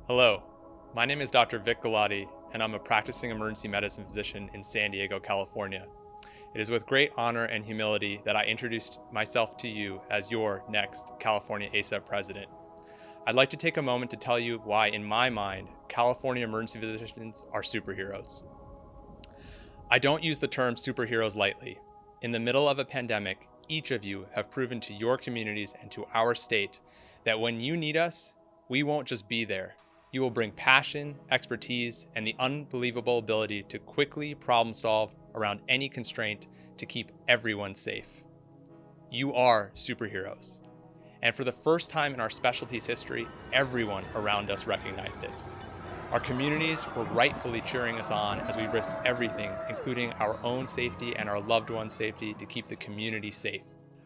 Hello, my name is Dr. Vik Gulati, and I'm a practicing emergency medicine physician in San Diego, California. It is with great honor and humility that I introduce myself to you as your next California ACEP president. I'd like to take a moment to tell you why, in my mind, California emergency physicians are superheroes. I don't use the term superheroes lightly. In the middle of a pandemic, each of you have proven to your communities and to our state that when you need us, we won't just be there. You will bring passion, expertise, and the unbelievable ability to quickly problem solve around any constraint to keep everyone safe. You are superheroes. And for the first time in our specialty's history, everyone around us recognized it. Our communities were rightfully cheering us on as we risked everything, including our own safety and our loved ones' safety, to keep the community safe.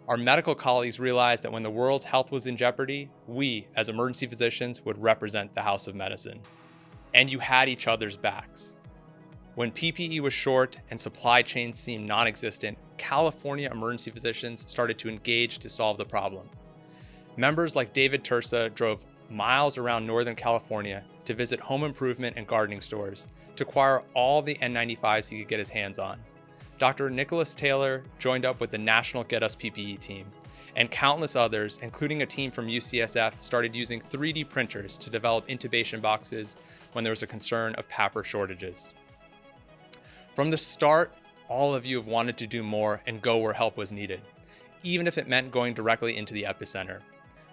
Our medical colleagues realized that when the world's health was in jeopardy, we, as emergency physicians, would represent the House of Medicine. And you had each other's backs. When PPE was short and supply chains seemed non-existent, California emergency physicians started to engage to solve the problem. Members like David Tursa drove miles around Northern California to visit home improvement and gardening stores to acquire all the N95s he could get his hands on. Dr. Nicholas Taylor joined up with the National Get Us PPE team, and countless others, including a team from UCSF, started using 3D printers to develop intubation boxes when there was a concern of PAPR shortages. From the start, all of you have wanted to do more and go where help was needed, even if it meant going directly into the epicenter.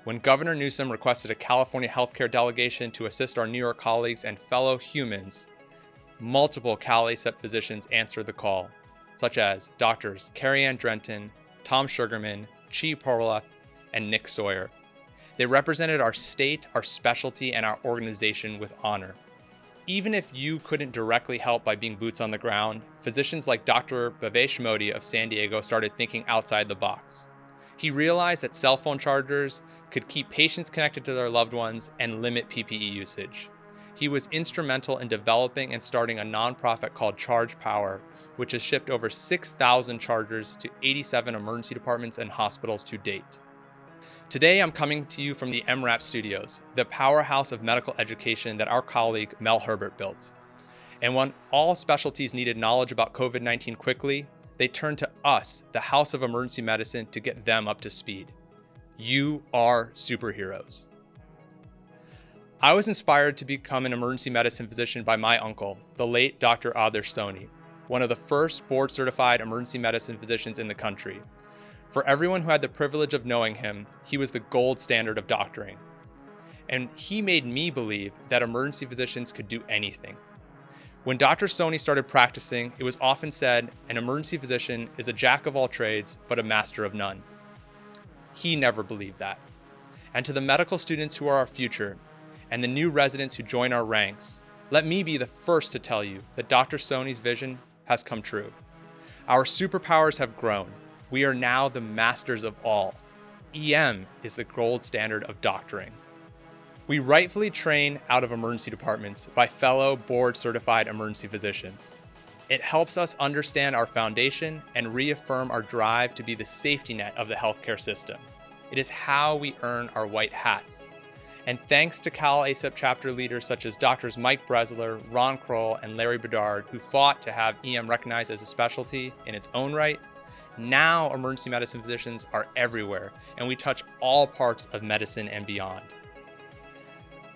When Governor Newsom requested a California healthcare delegation to assist our New York colleagues and fellow humans, multiple CalACEP physicians answered the call, such as Doctors Carrie Ann Drenton, Tom Sugarman, Chi Porlath, and Nick Sawyer. They represented our state, our specialty, and our organization with honor. Even if you couldn't directly help by being boots on the ground, physicians like Dr. Bhavesh Modi of San Diego started thinking outside the box. He realized that cell phone chargers could keep patients connected to their loved ones and limit PPE usage. He was instrumental in developing and starting a nonprofit called Charge Power, which has shipped over 6,000 chargers to 87 emergency departments and hospitals to date. Today, I'm coming to you from the MRAP studios, the powerhouse of medical education that our colleague Mel Herbert built. And when all specialties needed knowledge about COVID-19 quickly, they turned to us, the House of Emergency Medicine, to get them up to speed. You are superheroes. I was inspired to become an emergency medicine physician by my uncle, the late Dr. Adarsh Soni, one of the first board-certified emergency medicine physicians in the country. For everyone who had the privilege of knowing him, he was the gold standard of doctoring. And he made me believe that emergency physicians could do anything. When Dr. Soni started practicing, it was often said an emergency physician is a jack of all trades, but a master of none. He never believed that. And to the medical students who are our future, and the new residents who join our ranks, let me be the first to tell you that Dr. Soni's vision has come true. Our superpowers have grown. We are now the masters of all. EM is the gold standard of doctoring. We rightfully train out of emergency departments by fellow board-certified emergency physicians. It helps us understand our foundation and reaffirm our drive to be the safety net of the healthcare system. It is how we earn our white hats. And thanks to CalACEP chapter leaders such as Drs. Mike Bresler, Ron Kroll, and Larry Bedard, who fought to have EM recognized as a specialty in its own right, now emergency medicine physicians are everywhere, and we touch all parts of medicine and beyond.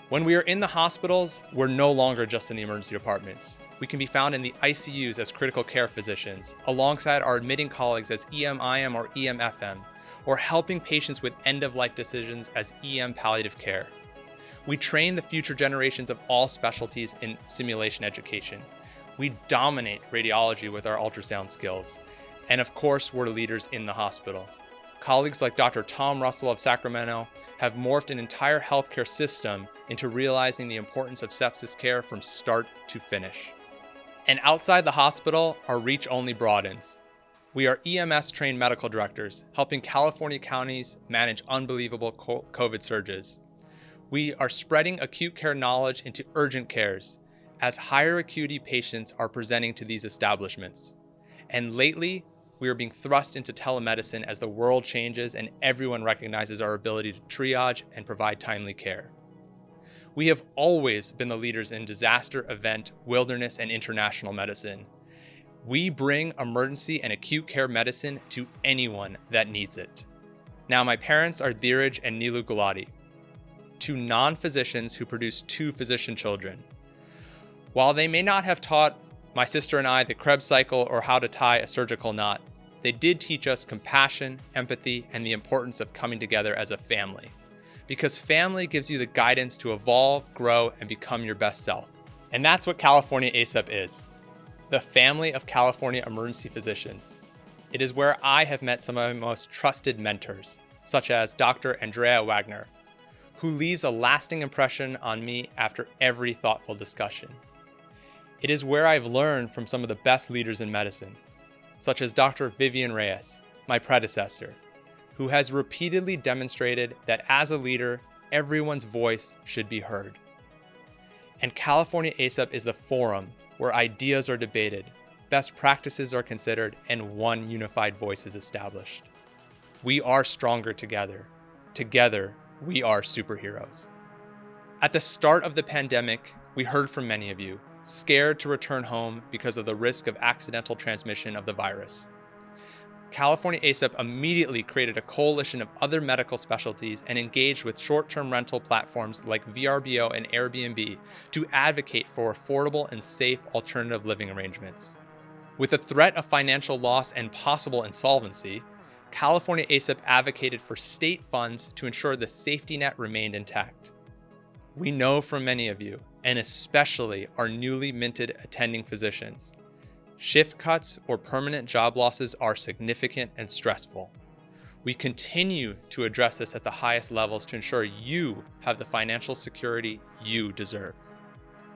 When we are in the hospitals, we're no longer just in the emergency departments. We can be found in the ICUs as critical care physicians, alongside our admitting colleagues as EM-IM or EM-FM, or helping patients with end-of-life decisions as EM palliative care. We train the future generations of all specialties in simulation education. We dominate radiology with our ultrasound skills. And of course, we're leaders in the hospital. Colleagues like Dr. Tom Russell of Sacramento have morphed an entire healthcare system into realizing the importance of sepsis care from start to finish. And outside the hospital, our reach only broadens. We are EMS-trained medical directors, helping California counties manage unbelievable COVID surges. We are spreading acute care knowledge into urgent cares, as higher acuity patients are presenting to these establishments. And lately, we are being thrust into telemedicine as the world changes and everyone recognizes our ability to triage and provide timely care. We have always been the leaders in disaster, event, wilderness, and international medicine. We bring emergency and acute care medicine to anyone that needs it. Now, my parents are Dheeraj and Vik Gulati, two non-physicians who produce two physician children. While they may not have taught my sister and I the Krebs cycle or how to tie a surgical knot, they did teach us compassion, empathy, and the importance of coming together as a family. Because family gives you the guidance to evolve, grow, and become your best self. And that's what California ACEP is. The family of California emergency physicians. It is where I have met some of my most trusted mentors, such as Dr. Andrea Wagner, who leaves a lasting impression on me after every thoughtful discussion. It is where I've learned from some of the best leaders in medicine, such as Dr. Vivian Reyes, my predecessor, who has repeatedly demonstrated that as a leader, everyone's voice should be heard. And California ACEP is the forum where ideas are debated, best practices are considered, and one unified voice is established. We are stronger together. Together, we are superheroes. At the start of the pandemic, we heard from many of you, scared to return home because of the risk of accidental transmission of the virus. California ACEP immediately created a coalition of other medical specialties and engaged with short-term rental platforms like VRBO and Airbnb to advocate for affordable and safe alternative living arrangements. With the threat of financial loss and possible insolvency, California ACEP advocated for state funds to ensure the safety net remained intact. We know from many of you, and especially our newly minted attending physicians, shift cuts or permanent job losses are significant and stressful. We continue to address this at the highest levels to ensure you have the financial security you deserve.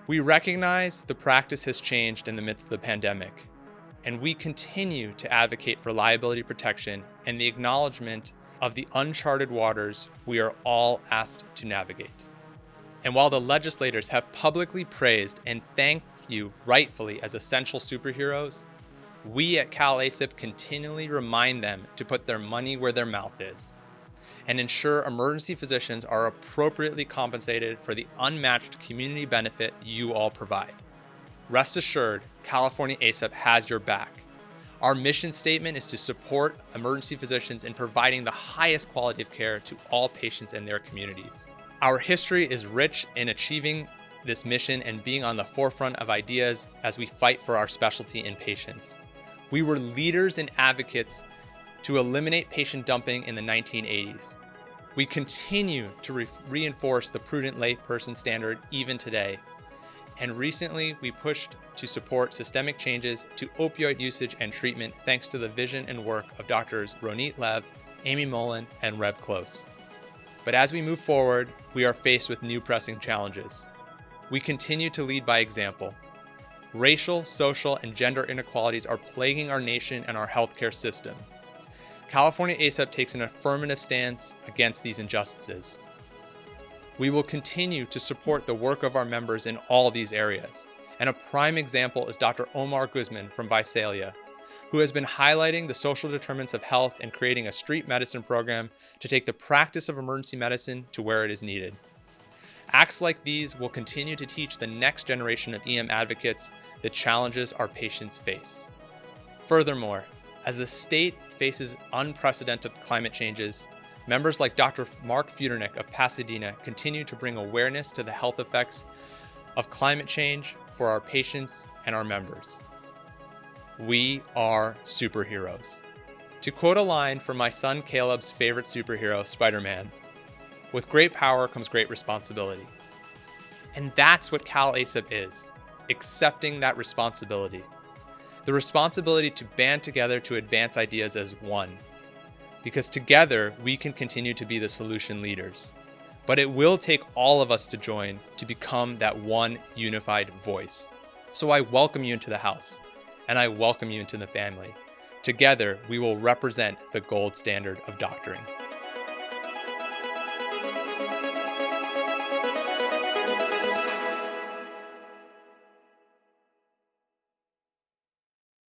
We recognize the practice has changed in the midst of the pandemic, and we continue to advocate for liability protection and the acknowledgement of the uncharted waters we are all asked to navigate. And while the legislators have publicly praised and thanked you rightfully as essential superheroes, we at CalACEP continually remind them to put their money where their mouth is and ensure emergency physicians are appropriately compensated for the unmatched community benefit you all provide. Rest assured, California ACEP has your back. Our mission statement is to support emergency physicians in providing the highest quality of care to all patients in their communities. Our history is rich in achieving this mission and being on the forefront of ideas as we fight for our specialty in patients. We were leaders and advocates to eliminate patient dumping in the 1980s. We continue to reinforce the prudent layperson standard even today. And recently, we pushed to support systemic changes to opioid usage and treatment thanks to the vision and work of Drs. Ronit Lev, Amy Mullen, and Rev Close. But as we move forward, we are faced with new pressing challenges. We continue to lead by example. Racial, social, and gender inequalities are plaguing our nation and our healthcare system. California ACEP takes an affirmative stance against these injustices. We will continue to support the work of our members in all these areas. And a prime example is Dr. Omar Guzman from Visalia, who has been highlighting the social determinants of health and creating a street medicine program to take the practice of emergency medicine to where it is needed. Acts like these will continue to teach the next generation of EM advocates the challenges our patients face. Furthermore, as the state faces unprecedented climate changes, members like Dr. Mark Futernick of Pasadena continue to bring awareness to the health effects of climate change for our patients and our members. We are superheroes. To quote a line from my son Caleb's favorite superhero, Spider-Man, with great power comes great responsibility. And that's what CalACEP is, accepting that responsibility. The responsibility to band together to advance ideas as one. Because together, we can continue to be the solution leaders. But it will take all of us to join to become that one unified voice. So I welcome you into the house, and I welcome you into the family. Together, we will represent the gold standard of doctoring.